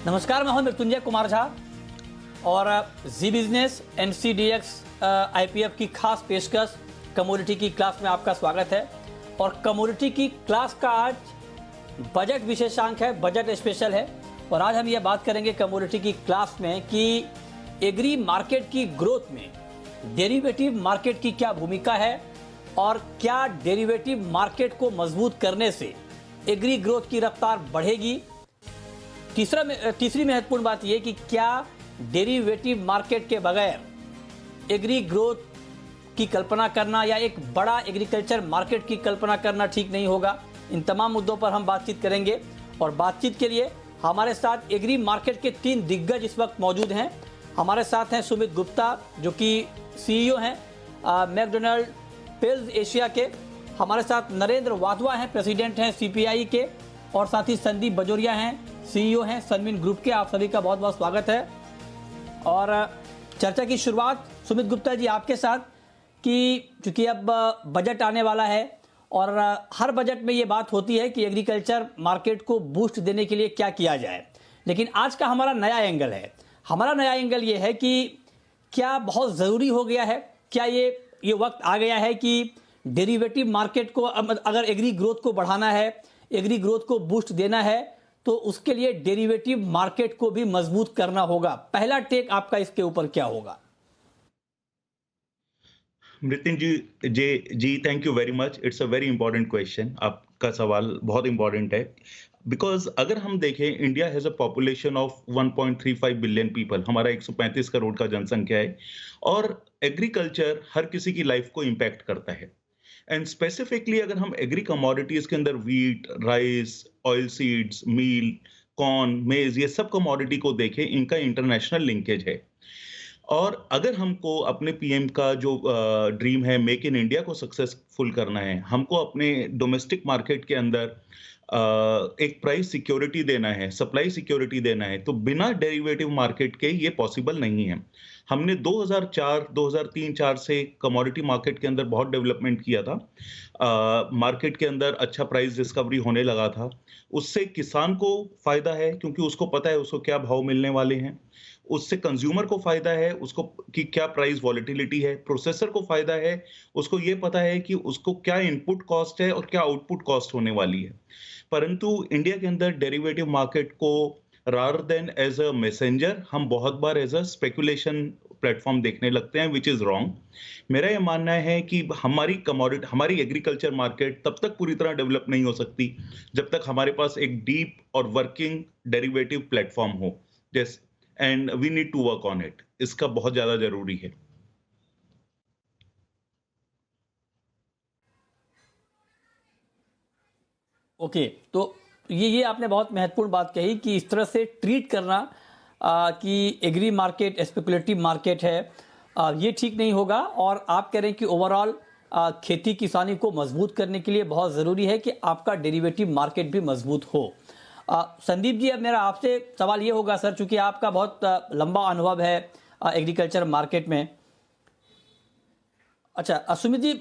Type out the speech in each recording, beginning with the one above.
नमस्कार, मैं हूं मृत्युंजय कुमार झा और जी बिजनेस एनसीडीएक्स आईपीएफ की खास पेशकश कमोडिटी की क्लास में आपका स्वागत है। और कमोडिटी की क्लास का आज बजट विशेषांक है, बजट स्पेशल है। और आज हम ये बात करेंगे कमोडिटी की क्लास में कि एग्री मार्केट की ग्रोथ में डेरिवेटिव मार्केट की क्या भूमिका है और क्या डेरिवेटिव मार्केट को मजबूत करने से एग्री ग्रोथ की रफ्तार बढ़ेगी। तीसरी महत्वपूर्ण बात यह कि क्या डेरिवेटिव मार्केट के बगैर एग्री ग्रोथ की कल्पना करना या एक बड़ा एग्रीकल्चर मार्केट की कल्पना करना ठीक नहीं होगा। इन तमाम मुद्दों पर हम बातचीत करेंगे और बातचीत के लिए हमारे साथ एग्री मार्केट के 3 दिग्गज इस वक्त मौजूद हैं। हमारे साथ हैं सुमित गुप्ता जो कि सीईओ हैं मैकडोनाल्ड पेल्स एशिया के। हमारे साथ नरेंद्र वाधवा हैं, प्रेसिडेंट हैं सीपीआई के। और साथ ही संदीप बजोरिया हैं, सीईओ हैं सनविन ग्रुप के। आप सभी का बहुत बहुत स्वागत है। और चर्चा की शुरुआत सुमित गुप्ता जी आपके साथ कि चूंकि अब बजट आने वाला है और हर बजट में ये बात होती है कि एग्रीकल्चर मार्केट को बूस्ट देने के लिए क्या किया जाए, लेकिन आज का हमारा नया एंगल है। हमारा नया एंगल ये है कि क्या बहुत ज़रूरी हो गया है, क्या ये वक्त आ गया है कि डेरिवेटिव मार्केट को अगर एग्री ग्रोथ को बढ़ाना है, एग्री ग्रोथ को बूस्ट देना है, तो उसके लिए डेरिवेटिव मार्केट को भी मजबूत करना होगा। पहला टेक आपका इसके ऊपर क्या होगा? Mrityunjay ji thank you very much. It's a very important question. आपका सवाल बहुत इंपॉर्टेंट है बिकॉज अगर हम देखें India has a population of 1.35 billion people. हमारा 135 करोड़ का जनसंख्या है और एग्रीकल्चर हर किसी की लाइफ को इम्पैक्ट करता है। एंड स्पेसिफिकली अगर हम एग्री कमोडिटीज के अंदर व्हीट, राइस, ऑयल सीड्स, मील, कॉर्न, मेज, ये सब कमोडिटी को देखें, इनका इंटरनेशनल लिंकेज है। और अगर हमको अपने पीएम का जो ड्रीम है मेक इन इंडिया को सक्सेसफुल करना है, हमको अपने डोमेस्टिक मार्केट के अंदर एक प्राइस सिक्योरिटी देना है, सप्लाई सिक्योरिटी देना है, तो बिना डेरिवेटिव मार्केट के ये पॉसिबल नहीं है। हमने 2004, 2003-4 से कमोडिटी मार्केट के अंदर बहुत डेवलपमेंट किया था। मार्केट के अंदर अच्छा प्राइस डिस्कवरी होने लगा था। उससे किसान को फायदा है क्योंकि उसको पता है उसको क्या भाव मिलने वाले हैं। उससे कंज्यूमर को फायदा है उसको कि क्या प्राइस वॉलेटिलिटी है। प्रोसेसर को फायदा है, उसको ये पता है कि उसको क्या इनपुट कॉस्ट है और क्या आउटपुट कॉस्ट होने वाली है। परंतु इंडिया के अंदर डेरिवेटिव मार्केट को rather than as a messenger हम बहुत बार एज अ स्पेकुलेशन प्लेटफॉर्म देखने लगते हैं, विच इज रॉन्ग। मेरा ये मानना है कि हमारी एग्रीकल्चर मार्केट तब तक पूरी तरह डेवलप नहीं हो सकती जब तक हमारे पास एक डीप और वर्किंग डेरिवेटिव प्लेटफॉर्म हो। जैसे and we need to work on it. इसका बहुत ज्यादा जरूरी है। ओके, तो ये आपने बहुत महत्वपूर्ण बात कही कि इस तरह से ट्रीट करना कि एग्री मार्केट स्पेकुलेटिव मार्केट है, ये ठीक नहीं होगा। और आप कह रहे हैं कि ओवरऑल खेती किसानी को मजबूत करने के लिए बहुत ज़रूरी है कि आपका डेरिवेटिव मार्केट भी मजबूत हो। संदीप जी, अब मेरा आपसे सवाल ये होगा सर, चूंकि आपका बहुत लंबा अनुभव है एग्रीकल्चर मार्केट में। अच्छा सुमित जी,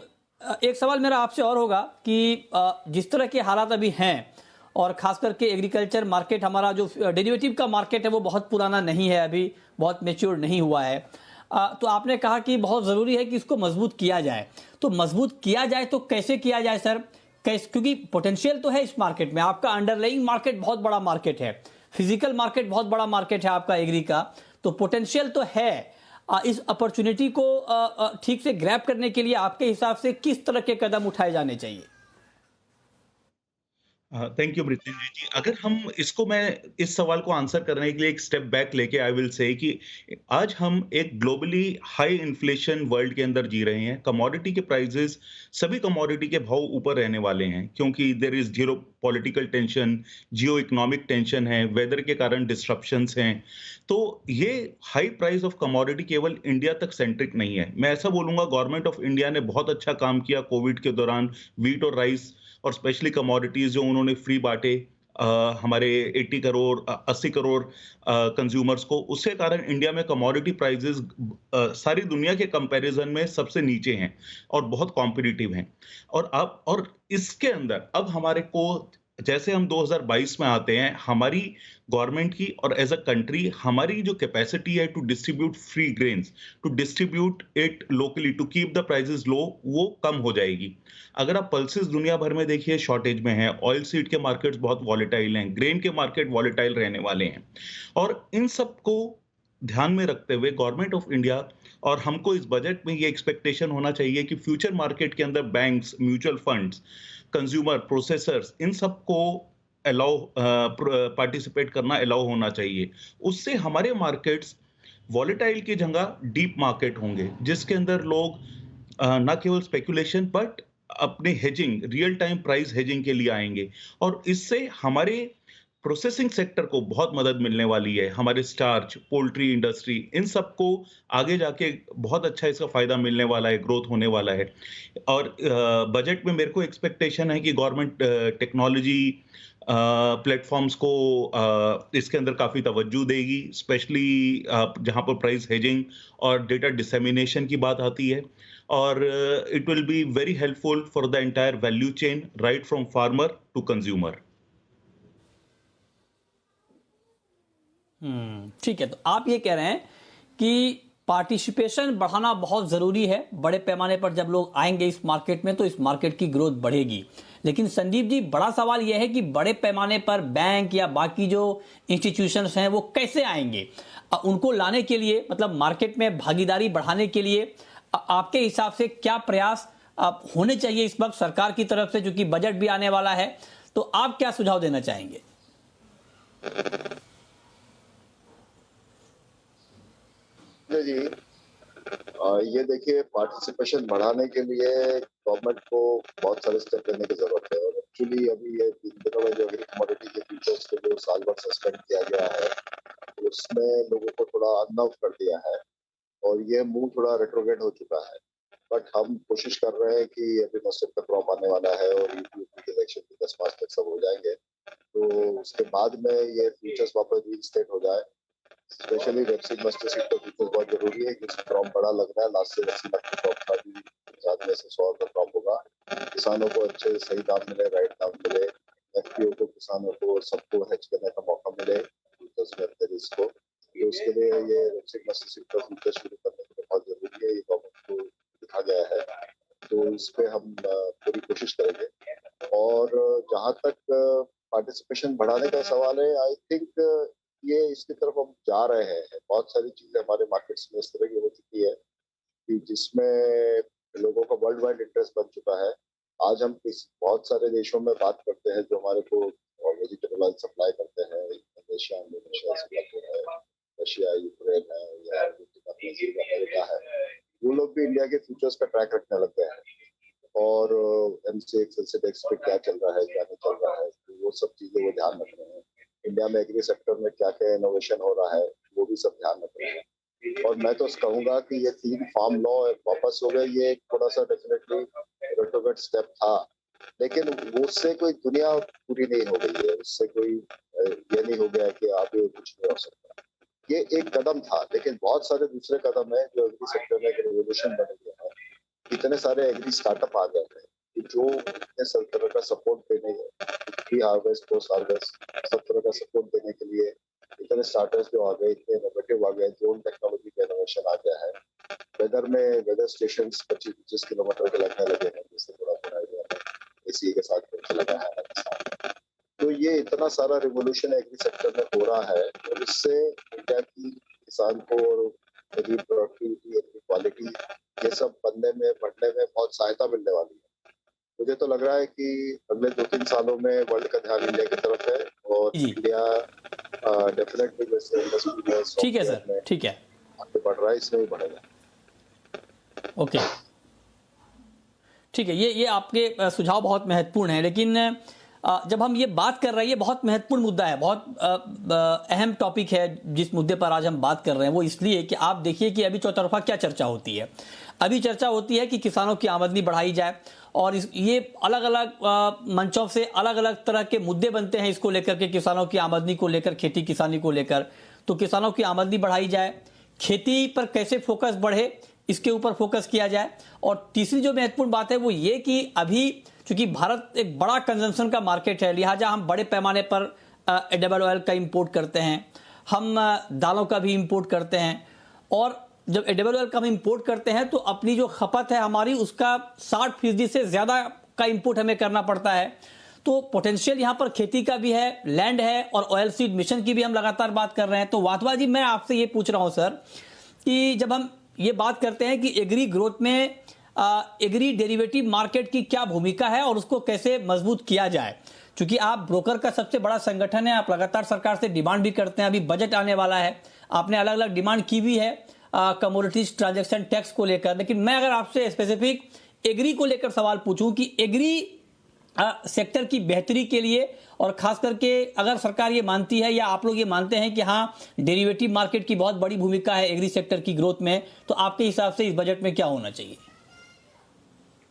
एक सवाल मेरा आपसे और होगा कि जिस तरह के हालात अभी हैं और खास करके एग्रीकल्चर मार्केट, हमारा जो डेरिवेटिव का मार्केट है वो बहुत पुराना नहीं है, अभी बहुत मैच्योर नहीं हुआ है। तो आपने कहा कि बहुत ज़रूरी है कि इसको मजबूत किया जाए। तो मजबूत किया जाए तो कैसे किया जाए सर? कैसे? क्योंकि पोटेंशियल तो है इस मार्केट में, आपका अंडरलाइंग मार्केट बहुत बड़ा मार्केट है, फिजिकल मार्केट बहुत बड़ा मार्केट है आपका एग्री का, तो पोटेंशियल तो है। इस अपॉर्चुनिटी को ठीक से ग्रैब करने के लिए आपके हिसाब से किस तरह के कदम उठाए जाने चाहिए? थैंक यू मृत्युंजय जी। अगर हम इसको, मैं इस सवाल को आंसर करने के लिए एक स्टेप बैक लेके आई विल से कि आज हम एक ग्लोबली हाई इन्फ्लेशन वर्ल्ड के अंदर जी रहे हैं। कमोडिटी के प्राइसेस, सभी कमोडिटी के भाव ऊपर रहने वाले हैं क्योंकि there is zero political tension, geo economic tension है, वेदर के कारण डिस्ट्रप्शंस हैं। तो ये हाई प्राइस ऑफ कमोडिटी केवल इंडिया तक सेंट्रिक नहीं है। मैं ऐसा बोलूंगा गवर्नमेंट ऑफ इंडिया ने बहुत अच्छा काम किया कोविड के दौरान। व्हीट और राइस और स्पेशली कमोडिटीज जो उन्होंने फ्री बांटे हमारे 80 करोड़ 80 करोड़ कंज्यूमर्स को, उसके कारण इंडिया में कमोडिटी प्राइसेस सारी दुनिया के कंपैरिजन में सबसे नीचे हैं और बहुत कॉम्पिटिटिव हैं। और इसके अंदर अब हमारे को, जैसे हम 2022 में आते हैं, हमारी गवर्नमेंट की और एज अ कंट्री हमारी जो कैपेसिटी है to distribute free grains, to distribute it locally, to keep the prices low, वो कम हो जाएगी। अगर आप पल्सेस दुनिया भर में देखिए शॉर्टेज में है, ऑयल सीड के मार्केट्स बहुत वॉलेटाइल हैं, ग्रेन के मार्केट वॉलेटाइल रहने वाले हैं, और इन सबको ध्यान में रखते हुए गवर्नमेंट ऑफ इंडिया और हमको इस बजट में ये एक्सपेक्टेशन होना चाहिए कि फ्यूचर मार्केट के अंदर banks, mutual funds, consumer, processors, इन सबको अलाउ पार्टिसिपेट करना अलाउ होना चाहिए। उससे हमारे मार्केट्स वॉलेटाइल की जगह डीप मार्केट होंगे, जिसके अंदर लोग ना केवल स्पेकुलेशन बट अपने hedging, real time price hedging के लिए आएंगे, और इससे हमारे प्रोसेसिंग सेक्टर को बहुत मदद मिलने वाली है। हमारे स्टार्च, पोल्ट्री इंडस्ट्री, इन सबको आगे जाके बहुत अच्छा इसका फायदा मिलने वाला है, ग्रोथ होने वाला है। और बजट में मेरे को एक्सपेक्टेशन है कि गवर्नमेंट टेक्नोलॉजी प्लेटफॉर्म्स को इसके अंदर काफी तवज्जो देगी, स्पेशली जहां पर प्राइस हेजिंग और डेटा डिसेमिनेशन की बात आती है, और it will be very helpful for the entire value chain, right from farmer to consumer. ठीक है, तो आप ये कह रहे हैं कि पार्टिसिपेशन बढ़ाना बहुत ज़रूरी है। बड़े पैमाने पर जब लोग आएंगे इस मार्केट में तो इस मार्केट की ग्रोथ बढ़ेगी। लेकिन संदीप जी, बड़ा सवाल यह है कि बड़े पैमाने पर बैंक या बाकी जो इंस्टीट्यूशंस हैं वो कैसे आएंगे? उनको लाने के लिए, मतलब मार्केट में भागीदारी बढ़ाने के लिए आपके हिसाब से क्या प्रयास होने चाहिए इस वक्त सरकार की तरफ से, क्योंकि बजट भी आने वाला है, तो आप क्या सुझाव देना चाहेंगे? जी, ये देखिए, पार्टिसिपेशन बढ़ाने के लिए गवर्नमेंट को बहुत सारे स्टेप लेने की जरूरत है, और एक्चुअली अभी ये इन दिनों में जो एग्री कमोडिटी के फ्यूचर्स को जो साल भर सस्पेंड किया गया है, उसने लोगों को थोड़ा अननव कर दिया है और ये मूव थोड़ा रेट्रोग्रेड हो चुका है। बट हम कोशिश कर रहे हैं कि अभी मस्जिद का क्रॉप आने वाला है और यूपी के इलेक्शन भी 10 मार्च तक सब हो जाएंगे, तो उसके बाद में ये फ्यूचर्स वापस रीइंस्टेट हो जाए। स्पेशली रेपसीड मस्टर्ड सीड का फीचर बहुत जरूरी है, क्योंकि क्रॉप बड़ा लग रहा है। लास्ट से 80 लाख का क्रॉप था, अभी ज्यादा में से 100 का क्रॉप होगा। किसानों को अच्छे सही दाम मिले, राइट दाम मिले, एफपीओ को, किसानों को, सबको हेज करने का मौका मिले फ्यूचर्स में अपने रिस्क को। तो उसके लिए ये रेपसीड मस्टर्ड सीड का फीचर शुरू करने के लिए बहुत जरूरी है, ये गवर्नमेंट को लिखा गया है, तो इस पे हम पूरी कोशिश करेंगे। और जहाँ तक पार्टिसिपेशन बढ़ाने का सवाल है, आई थिंक ये इसकी तरफ हम जा रहे हैं। बहुत सारी चीजें हमारे मार्केट्स में इस तरह की हो चुकी है कि जिसमें लोगों का वर्ल्ड वाइड इंटरेस्ट बन चुका है। आज हम बहुत सारे देशों में बात करते हैं जो हमारे को वेजिटेबल ऑयल सप्लाई करते हैं, मलेशिया, इंडोनेशिया, सिंगापुर है, रशिया, यूक्रेन है, या अमेरिका है, वो लोग भी इंडिया के फ्यूचर्स का ट्रैक रखने लग गए हैं, और एमसीएक्स, सेंसेक्स पे क्या चल रहा है, क्या नहीं चल रहा है, तो वो सब चीजें वो ध्यान रख रहे हैं। इंडिया में एग्री सेक्टर में क्या क्या इनोवेशन हो रहा है, वो भी सब ध्यान रख रहे हैं। और मैं तो कहूंगा कि ये 3 फार्म लॉ वापस हो गए, ये एक थोड़ा सा डेफिनेटली रेट्रोग्रेड स्टेप था, लेकिन उससे कोई दुनिया पूरी नहीं हो गई है, उससे कोई ये नहीं हो गया कि आगे कुछ नहीं हो सकता। ये एक कदम था, लेकिन बहुत सारे दूसरे कदम है जो एग्री सेक्टर में एक रेवोल्यूशन बन गया है। इतने सारे एग्री स्टार्टअप आ गए हैं कि जो इतने सब तरह का सपोर्ट देने, प्री हार्वेस्ट, पोस्ट हार्वेस्ट, सब तरह का सपोर्ट देने के लिए इतने स्टार्टर्स जो आ गए, इतने इनोवेटिव आ गए, ड्रोन टेक्नोलॉजी का इनोवेशन आ गया है। वेदर में वेदर स्टेशन 25-25 किलोमीटर के लगने लगे हैं, जिससे थोड़ा थोड़ा आइडिया है, एसी के साथ लगा है। तो ये इतना सारा रिवोल्यूशन एग्री सेक्टर में हो रहा है, और इससे इंडिया की किसान को एग्री प्रोडक्टिविटी, एग्री क्वालिटी, ये सब बनने में, बढ़ने में बहुत सहायता मिलने वाली है। मुझे तो लग रहा है कि अगले 2-3 सालों में वर्ल्ड का ध्यान इंडिया की तरफ है, और इंडिया डेफिनेटली जैसे इंडस्ट्री में, ठीक है सर, ठीक है, आगे बढ़ रहा है, इसमें भी बढ़ेगा। ओके, ठीक है, ये आपके सुझाव बहुत महत्वपूर्ण है। लेकिन जब हम ये बात कर रहे हैं, ये बहुत महत्वपूर्ण मुद्दा है, बहुत अहम टॉपिक है जिस मुद्दे पर आज हम बात कर रहे हैं। वो इसलिए कि आप देखिए कि अभी चौतरफा क्या चर्चा होती है। अभी चर्चा होती है कि किसानों की आमदनी बढ़ाई जाए, और ये अलग अलग मंचों से अलग अलग तरह के मुद्दे बनते हैं इसको लेकर के, किसानों की आमदनी को लेकर, खेती किसानी को लेकर। तो किसानों की आमदनी बढ़ाई जाए, खेती पर कैसे फोकस बढ़े, इसके ऊपर फोकस किया जाए। और तीसरी जो महत्वपूर्ण बात है वो ये कि अभी चूंकि भारत एक बड़ा कंजम्पशन का मार्केट है, लिहाजा हम बड़े पैमाने पर एडिबल ऑयल का इंपोर्ट करते हैं, हम दालों का भी इंपोर्ट करते हैं, और जब एडिबल ऑयल का हम इंपोर्ट करते हैं तो अपनी जो खपत है हमारी उसका 60% से ज़्यादा का इंपोर्ट हमें करना पड़ता है। तो पोटेंशियल यहाँ पर खेती का भी है, लैंड है, और ऑयल सीड मिशन की भी हम लगातार बात कर रहे हैं। तो वाधवा जी, मैं आपसे ये पूछ रहा हूँ सर कि जब हम ये बात करते हैं कि एग्री ग्रोथ में एग्री डेरिवेटिव मार्केट की क्या भूमिका है और उसको कैसे मजबूत किया जाए, क्योंकि आप ब्रोकर का सबसे बड़ा संगठन है, आप लगातार सरकार से डिमांड भी करते हैं, अभी बजट आने वाला है, आपने अलग अलग डिमांड की भी है कमोडिटीज ट्रांजैक्शन टैक्स को लेकर। लेकिन मैं अगर आपसे स्पेसिफिक एग्री को लेकर सवाल पूछूं कि एग्री सेक्टर की बेहतरी के लिए, और खास करके अगर सरकार ये मानती है या आप लोग ये मानते हैं कि हाँ डेरिवेटिव मार्केट की बहुत बड़ी भूमिका है एग्री सेक्टर की ग्रोथ में, तो आपके हिसाब से इस बजट में क्या होना चाहिए?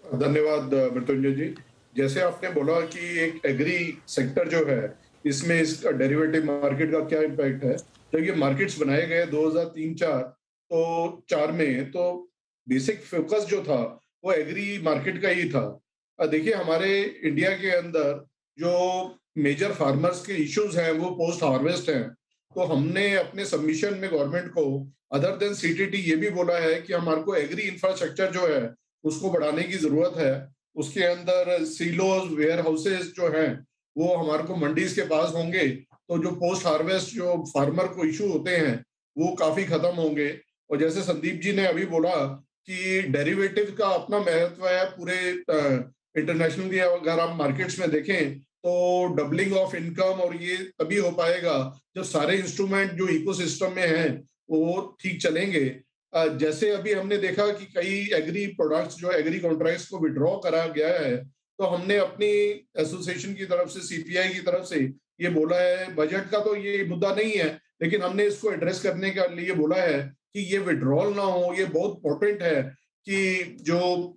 धन्यवाद मृत्युंजय जी। जैसे आपने बोला कि एक एग्री सेक्टर जो है इसमें इसका डेरिवेटिव मार्केट का क्या इम्पैक्ट है, जब ये मार्केट्स बनाए गए 2003-4 में, तो बेसिक फोकस जो था वो एग्री मार्केट का ही था। देखिए हमारे इंडिया के अंदर जो मेजर फार्मर्स के इश्यूज हैं वो पोस्ट हार्वेस्ट हैं, तो हमने अपने सबमिशन में गवर्नमेंट को अदर देन सीटीटी ये भी बोला है कि हमारे को एग्री इंफ्रास्ट्रक्चर जो है उसको बढ़ाने की जरूरत है। उसके अंदर सीलोज, वेयर हाउसेज जो हैं वो हमारे को मंडीज के पास होंगे, तो जो पोस्ट हार्वेस्ट जो फार्मर को इशू होते हैं वो काफी खत्म होंगे। और जैसे संदीप जी ने अभी बोला कि डेरिवेटिव का अपना महत्व है पूरे इंटरनेशनली, अगर आप मार्केट्स में देखें तो डबलिंग ऑफ इनकम और ये तभी हो पाएगा जब सारे इंस्ट्रूमेंट जो इकोसिस्टम में हैं वो ठीक चलेंगे। जैसे अभी हमने देखा कि कई एग्री प्रोडक्ट्स जो एग्री कॉन्ट्रैक्ट्स को विड्रॉ करा गया है, तो हमने अपनी एसोसिएशन की तरफ से, सीपीआई की तरफ से ये बोला है, बजट का तो ये मुद्दा नहीं है लेकिन हमने इसको एड्रेस करने के लिए बोला है कि ये विड्रॉल ना हो। ये बहुत इंपॉर्टेंट है कि जो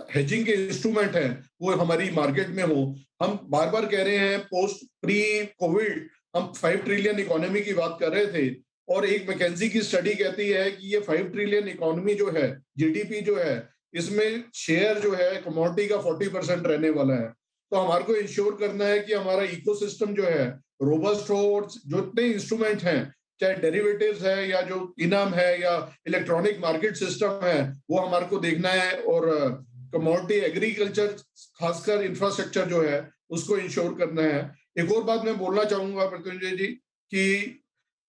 हेजिंग के इंस्ट्रूमेंट हैं वो हमारी मार्केट में हो। हम बार बार कह रहे हैं, पोस्ट प्री कोविड हम 5 ट्रिलियन इकोनॉमी की बात कर रहे थे, और एक मैकेंजी की स्टडी कहती है कि ये 5 ट्रिलियन इकोनॉमी जो है, जीडीपी जो है, इसमें शेयर जो है कमोडिटी का 40% रहने वाला है। तो हमारे को इंश्योर करना है कि हमारा इकोसिस्टम जो है रोबस्ट हो, और जो इतने इंस्ट्रूमेंट हैं, चाहे डेरिवेटिव्स है या जो इनाम है या इलेक्ट्रॉनिक मार्केट सिस्टम है, वो हमारे को देखना है। और कमोडिटी एग्रीकल्चर खासकर इंफ्रास्ट्रक्चर जो है उसको इंश्योर करना है। एक और बात मैं बोलना चाहूंगा मृत्युंजय जी कि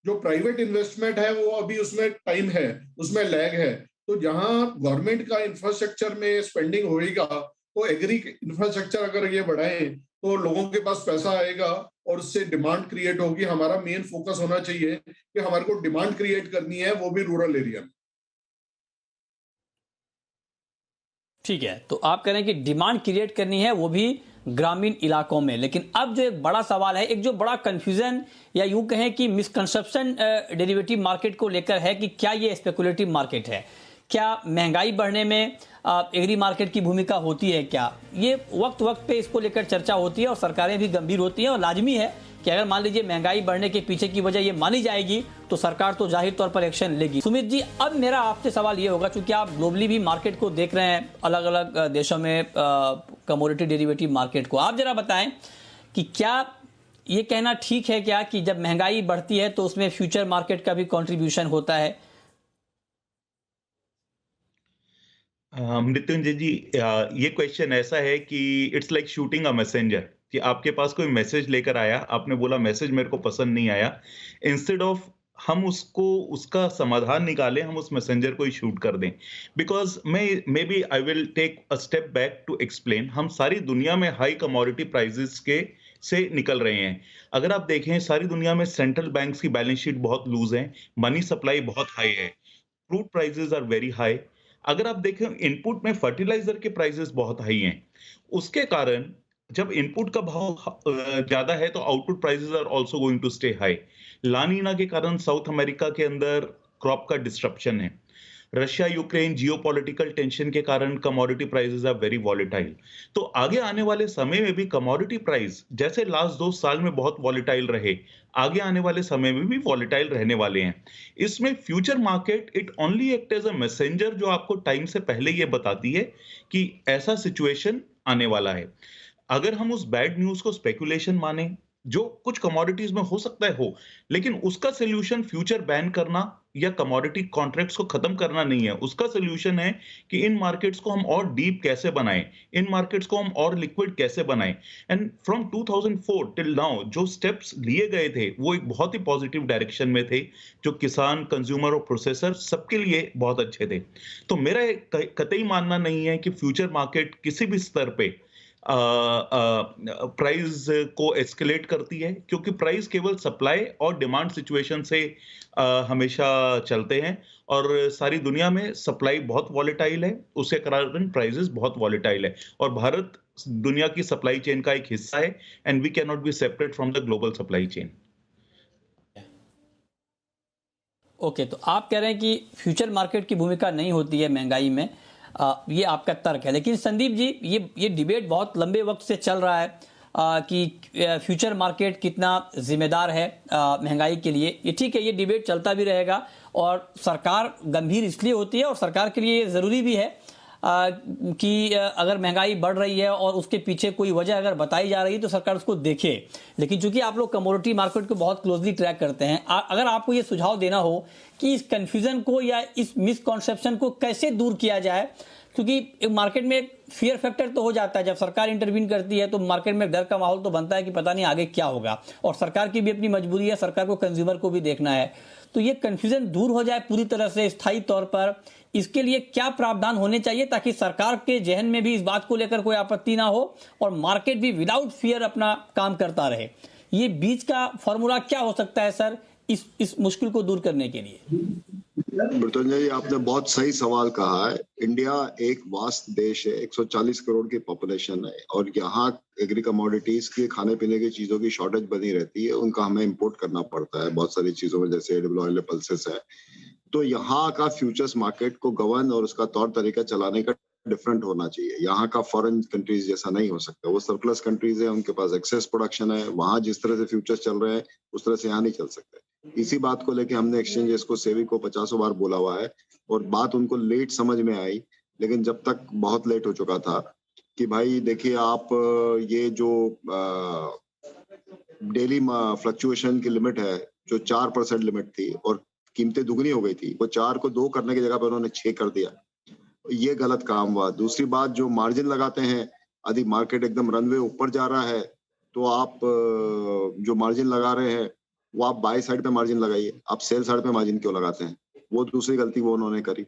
जो प्राइवेट इन्वेस्टमेंट है वो अभी उसमें टाइम है, उसमें लैग है। तो जहां गवर्नमेंट का इंफ्रास्ट्रक्चर में स्पेंडिंग होएगा तो एग्री इंफ्रास्ट्रक्चर अगर ये बढ़ाएं तो लोगों के पास पैसा आएगा और उससे डिमांड क्रिएट होगी। हमारा मेन फोकस होना चाहिए कि हमारे को डिमांड क्रिएट करनी है, वो भी रूरल एरिया में। ठीक है, तो आप कह रहे हैं कि डिमांड क्रिएट करनी है वो भी ग्रामीण इलाकों में। लेकिन अब जो एक बड़ा सवाल है, एक जो बड़ा कंफ्यूजन या यूं कहें कि मिसकंसेप्शन डेरिवेटिव मार्केट को लेकर है कि क्या ये स्पेकुलेटिव मार्केट है, क्या महंगाई बढ़ने में एग्री मार्केट की भूमिका होती है क्या? ये वक्त वक्त पे इसको लेकर चर्चा होती है और सरकारें भी गंभीर होती हैं, और लाजमी है कि अगर मान लीजिए महंगाई बढ़ने के पीछे की वजह ये मानी जाएगी तो सरकार तो जाहिर तौर पर एक्शन लेगी। सुमित जी, अब मेरा आपसे सवाल ये होगा, क्योंकि आप ग्लोबली भी मार्केट को देख रहे हैं, अलग अलग देशों में कमोडिटी डेरिवेटिव मार्केट को, आप जरा बताएं कि क्या ये कहना ठीक है क्या कि जब महंगाई बढ़ती है तो उसमें फ्यूचर मार्केट का भी कॉन्ट्रीब्यूशन होता है? मृत्युंजय जी, ये क्वेश्चन ऐसा है कि it's like shooting a messenger, कि आपके पास कोई मैसेज लेकर आया, आपने बोला मैसेज मेरे को पसंद नहीं आया, इंस्टेड ऑफ हम उसको उसका समाधान निकालें, हम उस मैसेंजर को ही शूट कर दें। Because maybe I will take a step back to explain. हम सारी दुनिया में हाई कमोडिटी प्राइसेस के से निकल रहे हैं। अगर आप देखें, सारी दुनिया में सेंट्रल बैंक्स की बैलेंस शीट बहुत लूज है, मनी सप्लाई बहुत हाई है, fruit prices are very high. अगर आप देखें, इनपुट में फर्टिलाइजर के प्राइसेस बहुत हाई हैं। उसके कारण जब इनपुट का भाव ज्यादा है तो output prices are also going to stay high. La nina के कारण साउथ अमेरिका के अंदर क्रॉप का डिस्ट्रप्शन है। रशिया यूक्रेन जियोपॉलिटिकल टेंशन के कारण commodity prices are very volatile. तो आगे आने वाले समय में भी कमोडिटी प्राइस जैसे लास्ट 2 साल में बहुत वॉलेटाइल रहे, आगे आने वाले समय में भी वॉलेटाइल रहने वाले हैं। इसमें future market it only act as a messenger, जो आपको टाइम से पहले ये बताती है कि ऐसा सिचुएशन आने वाला है। अगर हम उस बैड न्यूज को स्पेकुलेशन माने जो कुछ कमोडिटीज में हो सकता है हो, लेकिन उसका सोल्यूशन फ्यूचर बैन करना या कमोडिटी कॉन्ट्रैक्ट्स को खत्म करना नहीं है। उसका सोल्यूशन है कि इन मार्केट्स को हम और डीप कैसे बनाएं, इन मार्केट्स को हम और लिक्विड कैसे बनाएं। एंड फ्रॉम 2004 टिल नाउ जो स्टेप्स लिए गए थे वो एक बहुत ही पॉजिटिव डायरेक्शन में थे, जो किसान, कंज्यूमर और प्रोसेसर सबके लिए बहुत अच्छे थे। तो मेरा कतई मानना नहीं है कि फ्यूचर मार्केट किसी भी स्तर पे प्राइस को एस्केलेट करती है, क्योंकि प्राइस केवल सप्लाई और डिमांड सिचुएशन से हमेशा चलते हैं, और सारी दुनिया में सप्लाई बहुत वॉलेटाइल है, उसके कारण प्राइसेस बहुत वॉलेटाइल है, और भारत दुनिया की सप्लाई चेन का एक हिस्सा है, and we can not be separate from the global supply chain. Okay, तो आप कह रहे हैं कि फ्यूचर मार्केट की भूमिका नहीं होती है महंगाई में, ये आपका तर्क है। लेकिन संदीप जी, ये डिबेट बहुत लंबे वक्त से चल रहा है कि फ्यूचर मार्केट कितना जिम्मेदार है महंगाई के लिए। ये ठीक है, ये डिबेट चलता भी रहेगा, और सरकार गंभीर इसलिए होती है, और सरकार के लिए ये ज़रूरी भी है कि अगर महंगाई बढ़ रही है और उसके पीछे कोई वजह अगर बताई जा रही है तो सरकार उसको देखे। लेकिन चूंकि आप लोग कमोडिटी मार्केट को बहुत क्लोजली ट्रैक करते हैं, अगर आपको ये सुझाव देना हो कि इस कंफ्यूजन को या इस मिसकॉन्सेप्शन को कैसे दूर किया जाए, क्योंकि मार्केट में फियर फैक्टर तो हो जाता है, जब सरकार इंटरवीन करती है तो मार्केट में डर का माहौल तो बनता है कि पता नहीं आगे क्या होगा, और सरकार की भी अपनी मजबूरी है, सरकार को कंज्यूमर को भी देखना है। तो ये कंफ्यूजन दूर हो जाए पूरी तरह से स्थायी तौर पर, इसके लिए क्या प्रावधान होने चाहिए ताकि सरकार के जहन में भी इस बात को लेकर कोई आपत्ति ना हो और मार्केट भी विदाउट फियर अपना काम करता रहे? ये बीच का फॉर्मूला क्या हो सकता है सर इस मुश्किल को दूर करने के लिए? मृत्युंजय जी, आपने बहुत सही सवाल कहा है। इंडिया एक वास्ट देश है, 140 करोड़ की पॉपुलेशन है, और यहाँ एग्री कमोडिटीज की, खाने पीने की चीजों की शॉर्टेज बनी रहती है, उनका हमें इंपोर्ट करना पड़ता है बहुत सारी चीजों में, जैसे एडिबल ऑयल, पल्सेस है। तो यहाँ का फ्यूचर्स मार्केट को गवर्न और उसका तौर तरीका चलाने का डिफरेंट होना चाहिए। यहाँ का फॉरेन कंट्रीज जैसा नहीं हो सकता। वो सरप्लस कंट्रीज है, उनके पास एक्सेस प्रोडक्शन है, वहां जिस तरह से फ्यूचर्स चल रहे हैं उस तरह से यहाँ नहीं चल सकते। इसी बात को लेके हमने एक्सचेंजेस को, सेबी को 50 बार बोला हुआ है, और बात उनको लेट समझ में आई, लेकिन जब तक बहुत लेट हो चुका था कि भाई देखिए आप, ये जो डेली फ्लक्चुएशन की लिमिट है जो 4% लिमिट थी और कीमतें दुगनी हो गई थी, वो 4 को 2 करने की जगह पर उन्होंने 6 कर दिया। ये गलत काम हुआ। दूसरी बात, जो मार्जिन लगाते हैं, यदि मार्केट एकदम रनवे ऊपर जा रहा है तो आप जो मार्जिन लगा रहे हैं वो आप बाय साइड पे मार्जिन लगाइए, आप सेल साइड पे मार्जिन क्यों लगाते हैं? वो दूसरी गलती वो उन्होंने करी।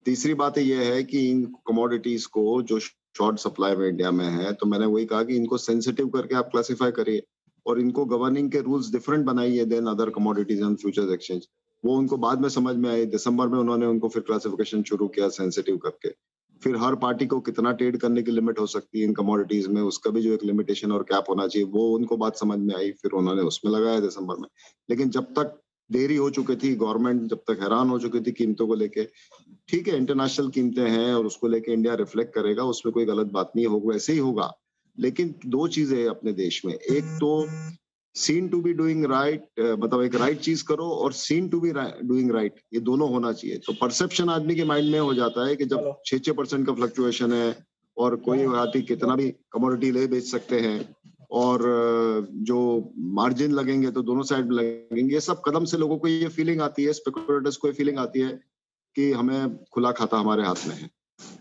तीसरी बात ये है कि इन कमोडिटीज को जो शॉर्ट सप्लाई में इंडिया में है, तो मैंने वही कहा कि इनको सेंसिटिव करके आप क्लासिफाई करिए, और इनको गवर्निंग के रूल्स डिफरेंट बनाइए than other commodities and futures exchange. वो उनको बाद में समझ में आई, दिसंबर में उन्होंने उनको फिर क्लासिफिकेशन शुरू किया सेंसिटिव करके। फिर हर पार्टी को कितना ट्रेड करने की लिमिट हो सकती है इन कमोडिटीज में, उसका भी जो एक लिमिटेशन और कैप होना चाहिए, वो उनको बात समझ में आई, फिर उन्होंने उसमें लगाया दिसंबर में। लेकिन जब तक देरी हो चुकी थी, गवर्नमेंट जब तक हैरान हो चुकी थी कीमतों को लेके, ठीक है इंटरनेशनल कीमतें हैं और उसको लेके इंडिया रिफ्लेक्ट करेगा, उसमें कोई गलत बात नहीं होगा, वैसे ही होगा। लेकिन 2 चीजें अपने देश में, एक तो seen to be doing right, मतलब एक राइट चीज करो, और seen to be doing right, ये दोनों होना चाहिए। तो परसेप्शन आदमी के माइंड में हो जाता है कि जब 6% का फ्लक्चुएशन है और कोई आदमी कितना भी कमोडिटी ले बेच सकते हैं, और जो मार्जिन लगेंगे तो दोनों साइड लगेंगे, ये सब कदम से लोगों को ये फीलिंग आती है, स्पेकुलेटर्स को ये फीलिंग आती है कि हमें खुला खाता हमारे हाथ में है।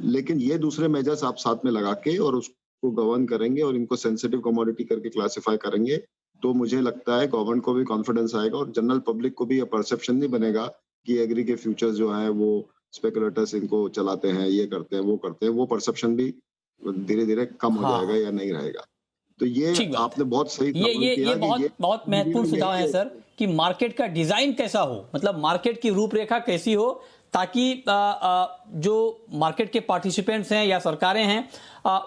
लेकिन ये दूसरे मेजर्स आप साथ में लगा के और उसको गवर्न करेंगे और इनको सेंसिटिव कमोडिटी करके क्लासिफाई करेंगे, तो मुझे लगता है गवर्नमेंट को भी कॉन्फिडेंस आएगा और जनरल पब्लिक को भी ये परसेप्शन नहीं बनेगा कि एग्री के फ्यूचर्स जो है वो स्पेकुलेटर्स इनको चलाते हैं, ये करते हैं, वो करते हैं। वो परसेप्शन भी धीरे धीरे कम हो जाएगा या नहीं रहेगा। तो ये आपने बहुत सही ये बहुत महत्वपूर्ण सुझाव है सर, कि मार्केट का डिजाइन कैसा हो, मतलब मार्केट की रूपरेखा कैसी हो, ताकि जो मार्केट के पार्टिसिपेंट्स हैं या सरकारें हैं,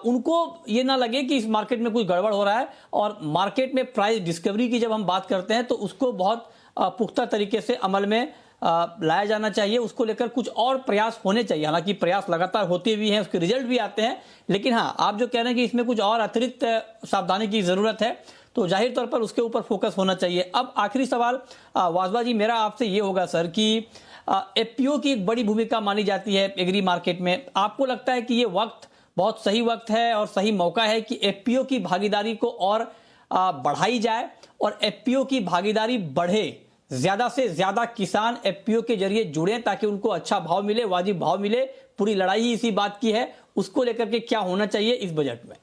उनको ये ना लगे कि इस मार्केट में कुछ गड़बड़ हो रहा है। और मार्केट में प्राइस डिस्कवरी की जब हम बात करते हैं तो उसको बहुत पुख्ता तरीके से अमल में लाया जाना चाहिए, उसको लेकर कुछ और प्रयास होने चाहिए। हालांकि प्रयास लगातार होते भी हैं, उसके रिजल्ट भी आते हैं, लेकिन हाँ, आप जो कह रहे हैं कि इसमें कुछ और अतिरिक्त सावधानी की जरूरत है, तो जाहिर तौर पर उसके ऊपर फोकस होना चाहिए। अब आखिरी सवाल वासवा जी मेरा आपसे ये होगा सर कि एफपीओ की एक बड़ी भूमिका मानी जाती है एग्री मार्केट में। आपको लगता है कि ये वक्त बहुत सही वक्त है और सही मौका है कि एफपीओ की भागीदारी को और बढ़ाई जाए और एफपीओ की भागीदारी बढ़े, ज्यादा से ज्यादा किसान एफपीओ के जरिए जुड़े ताकि उनको अच्छा भाव मिले, वाजिब भाव मिले। पूरी लड़ाई ही इसी बात की है। उसको लेकर के क्या होना चाहिए इस बजट में?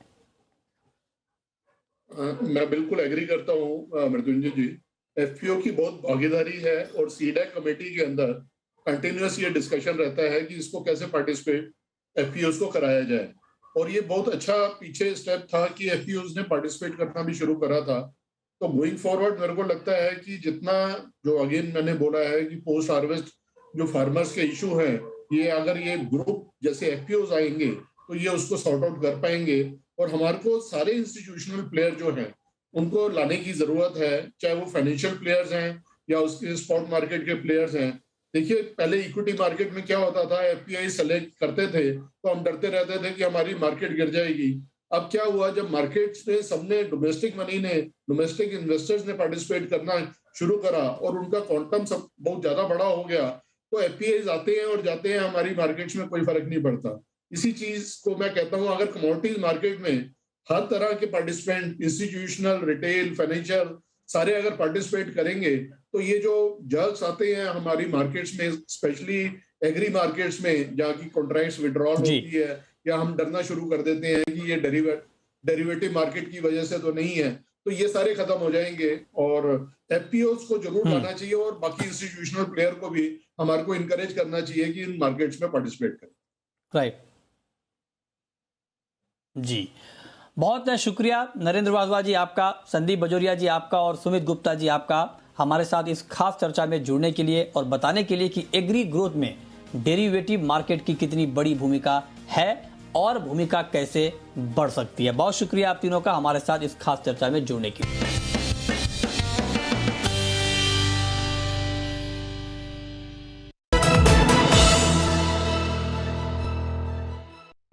मैं बिल्कुल एग्री करता हूँ मृत्युंजय जी। एफपीओ की बहुत भागीदारी है और सीडैक कमेटी के अंदर कंटिन्यूअस ये डिस्कशन रहता है कि इसको कैसे पार्टिसिपेट एफपीओस को कराया जाए। और ये बहुत अच्छा पीछे स्टेप था कि एफपीओस ने पार्टिसिपेट करना भी शुरू करा था। तो गोइंग फॉरवर्ड मेरे को लगता है कि जितना जो अगेन मैंने बोला है कि पोस्ट हार्वेस्ट जो फार्मर्स के इशू हैं, ये अगर ये ग्रुप जैसे एफपीओस आएंगे तो ये उसको सॉर्ट आउट कर पाएंगे। और हमारे को सारे इंस्टीट्यूशनल प्लेयर जो हैं उनको लाने की जरूरत है, चाहे वो फाइनेंशियल प्लेयर्स हैं या उसके स्पॉट मार्केट के प्लेयर्स हैं। देखिए पहले इक्विटी मार्केट में क्या होता था, एफपीआई सेलेक्ट करते थे तो हम डरते रहते थे कि हमारी मार्केट गिर जाएगी। अब क्या हुआ, जब मार्केट्स में सबने डोमेस्टिक मनी ने, डोमेस्टिक इन्वेस्टर्स ने पार्टिसिपेट करना शुरू करा और उनका क्वांटम सब बहुत ज्यादा बड़ा हो गया, तो एफपीआई आते हैं और जाते हैं, हमारी मार्केट्स में कोई फर्क नहीं पड़ता। इसी चीज को मैं कहता हूं, अगर कमोडिटीज मार्केट में हर तरह के पार्टिसिपेंट, इंस्टीट्यूशनल, रिटेल, फाइनेंशियल, सारे अगर पार्टिसिपेट करेंगे तो ये जो जर्क्स आते हैं हमारी मार्केट्स में, स्पेशली एग्री मार्केट्स में जहाँ की कॉन्ट्रैक्ट्स विड्रॉल होती है या हम डरना शुरू कर देते हैं कि ये डेरिवेटिव मार्केट की वजह से तो नहीं है, तो ये सारे खत्म हो जाएंगे। और एफपीओस को जरूर लाना चाहिए और बाकी इंस्टीट्यूशनल प्लेयर को भी हमारे को इनकरेज करना चाहिए कि इन मार्केट्स में पार्टिसिपेट करें। राइट जी, बहुत शुक्रिया नरेंद्र वाधवा जी आपका, संदीप बजोरिया जी आपका और सुमित गुप्ता जी आपका हमारे साथ इस खास चर्चा में जुड़ने के लिए और बताने के लिए कि एग्री ग्रोथ में डेरिवेटिव मार्केट की कितनी बड़ी भूमिका है और भूमिका कैसे बढ़ सकती है। बहुत शुक्रिया आप तीनों का हमारे साथ इस खास चर्चा में जुड़ने के लिए।